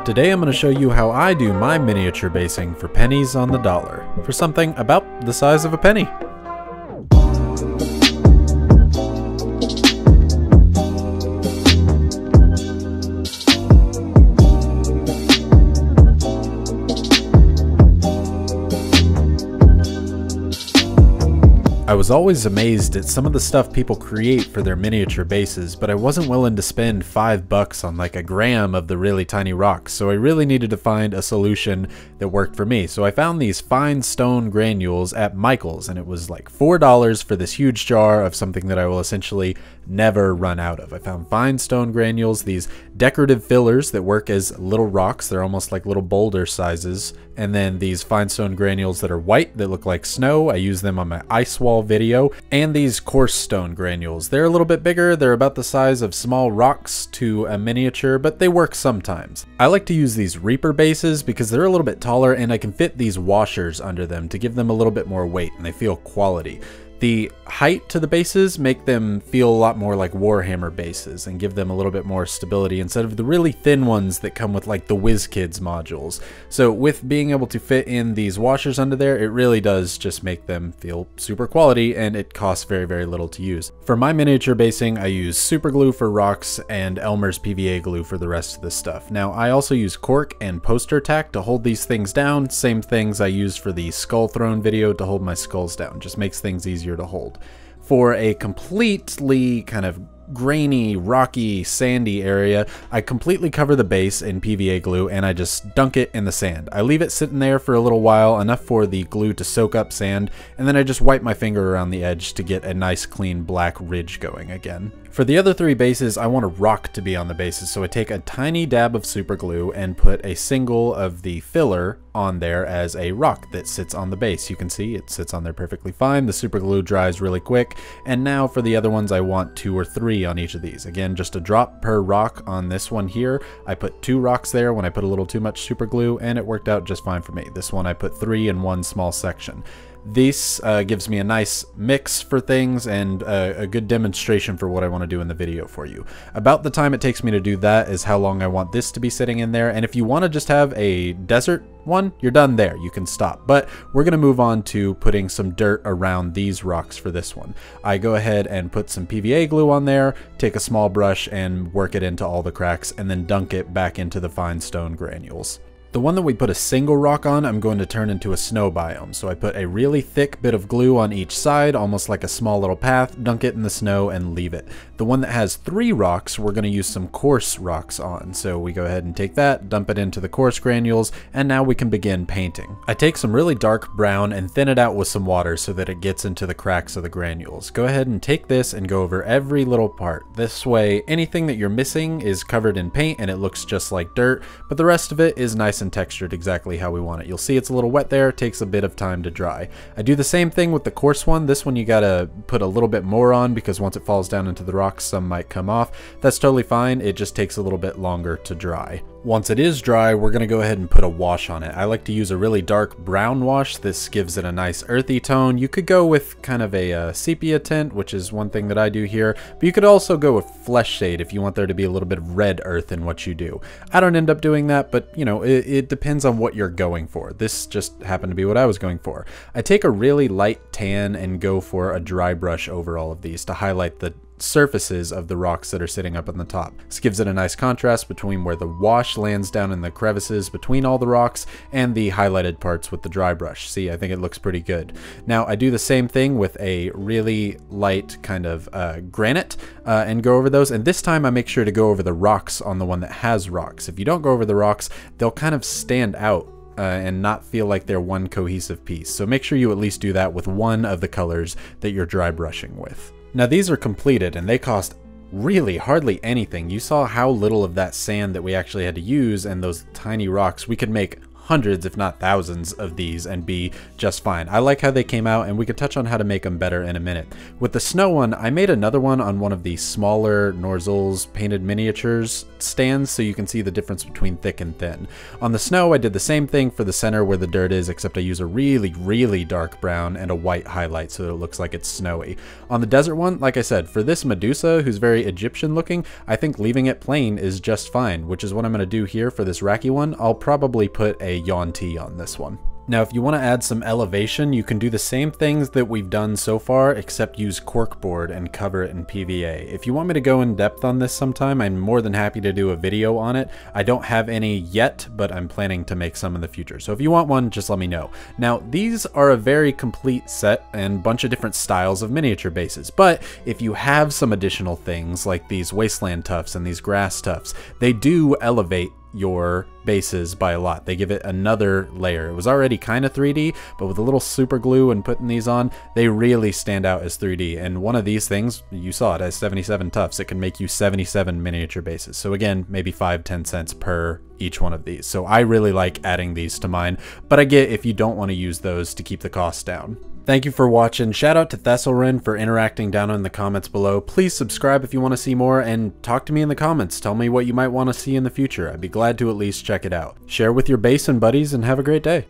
Today I'm going to show you how I do my miniature basing for pennies on the dollar, for something about the size of a penny. I was always amazed at some of the stuff people create for their miniature bases, but I wasn't willing to spend $5 on like a gram of the really tiny rocks, so I really needed to find a solution that worked for me. So I found these fine stone granules at Michael's, and it was like $4 for this huge jar of something that I will essentially never run out of. I found fine stone granules, these decorative fillers that work as little rocks. They're almost like little boulder sizes. And then these fine stone granules that are white that look like snow. I use them on my ice wall video. And these coarse stone granules. They're a little bit bigger. They're about the size of small rocks to a miniature, but they work sometimes. I like to use these Reaper bases because they're a little bit taller and I can fit these washers under them to give them a little bit more weight and they feel quality. The height to the bases make them feel a lot more like Warhammer bases and give them a little bit more stability instead of the really thin ones that come with like the WizKids modules. So with being able to fit in these washers under there, it really does just make them feel super quality, and it costs very, very little to use. For my miniature basing, I use super glue for rocks and Elmer's PVA glue for the rest of the stuff. Now I also use cork and poster tack to hold these things down, same things I used for the skull throne video to hold my skulls down. Just makes things easier to hold. For a completely kind of grainy, rocky, sandy area, I completely cover the base in PVA glue and I just dunk it in the sand. I leave it sitting there for a little while, enough for the glue to soak up sand, and then I just wipe my finger around the edge to get a nice clean black ridge going again. For the other three bases, I want a rock to be on the bases, so I take a tiny dab of super glue and put a single of the filler on there as a rock that sits on the base. You can see it sits on there perfectly fine. The super glue dries really quick. And now for the other ones, I want 2 or 3 on each of these. Again, just a drop per rock on this one here. I put 2 rocks there when I put a little too much super glue, and it worked out just fine for me. This one I put 3 in one small section. This gives me a nice mix for things and a good demonstration for what I want to do in the video for you. About the time it takes me to do that is how long I want this to be sitting in there. And if you want to just have a desert one, you're done there. You can stop. But we're going to move on to putting some dirt around these rocks for this one. I go ahead and put some PVA glue on there, take a small brush and work it into all the cracks, and then dunk it back into the fine stone granules. The one that we put a single rock on, I'm going to turn into a snow biome. So I put a really thick bit of glue on each side, almost like a small little path, dunk it in the snow and leave it. The one that has 3 rocks, we're going to use some coarse rocks on. So we go ahead and take that, dump it into the coarse granules, and now we can begin painting. I take some really dark brown and thin it out with some water so that it gets into the cracks of the granules. Go ahead and take this and go over every little part. This way, anything that you're missing is covered in paint and it looks just like dirt, but the rest of it is nice and textured exactly how we want it. You'll see it's a little wet there, it takes a bit of time to dry. I do the same thing with the coarse one. This one you gotta put a little bit more on because once it falls down into the rocks, some might come off. That's totally fine, it just takes a little bit longer to dry. Once it is dry, we're going to go ahead and put a wash on it. I like to use a really dark brown wash. This gives it a nice earthy tone. You could go with kind of a sepia tint, which is one thing that I do here, but you could also go with flesh shade if you want there to be a little bit of red earth in what you do. I don't end up doing that, but you know, it depends on what you're going for. This just happened to be what I was going for. I take a really light tan and go for a dry brush over all of these to highlight the surfaces of the rocks that are sitting up on the top. This gives it a nice contrast between where the wash lands down in the crevices between all the rocks and the highlighted parts with the dry brush. See, I think it looks pretty good. Now I do the same thing with a really light kind of granite and go over those, and this time I make sure to go over the rocks on the one that has rocks. If you don't go over the rocks, they'll kind of stand out and not feel like they're one cohesive piece. So make sure you at least do that with one of the colors that you're dry brushing with. Now these are completed and they cost really hardly anything. You saw how little of that sand that we actually had to use and those tiny rocks. We could make hundreds, if not thousands of these and be just fine. I like how they came out, and we can touch on how to make them better in a minute. With the snow one, I made another one on one of the smaller Norzels painted miniatures stands so you can see the difference between thick and thin. On the snow, I did the same thing for the center where the dirt is, except I use a really dark brown and a white highlight so that it looks like it's snowy. On the desert one, like I said, for this Medusa, who's very Egyptian looking, I think leaving it plain is just fine, which is what I'm going to do here for this Raki one. I'll probably put a Yuan-ti on this one. Now, if you want to add some elevation, you can do the same things that we've done so far, except use corkboard and cover it in PVA. If you want me to go in depth on this sometime, I'm more than happy to do a video on it. I don't have any yet, but I'm planning to make some in the future. So if you want one, just let me know. Now, these are a very complete set and bunch of different styles of miniature bases. But if you have some additional things like these wasteland tufts and these grass tufts, they do elevate your bases by a lot. They give it another layer. It was already kind of 3D, but with a little super glue and putting these on, they really stand out as 3D. And one of these things, you saw it, has 77 tufts. It can make you 77 miniature bases. So again, maybe 5-10 cents per each one of these. So I really like adding these to mine, but I get if you don't want to use those to keep the cost down. Thank you for watching. Shout out to Thessalrin for interacting down in the comments below. Please subscribe if you want to see more, and talk to me in the comments. Tell me what you might want to see in the future. I'd be glad to at least check it out. Share with your basin buddies, and have a great day.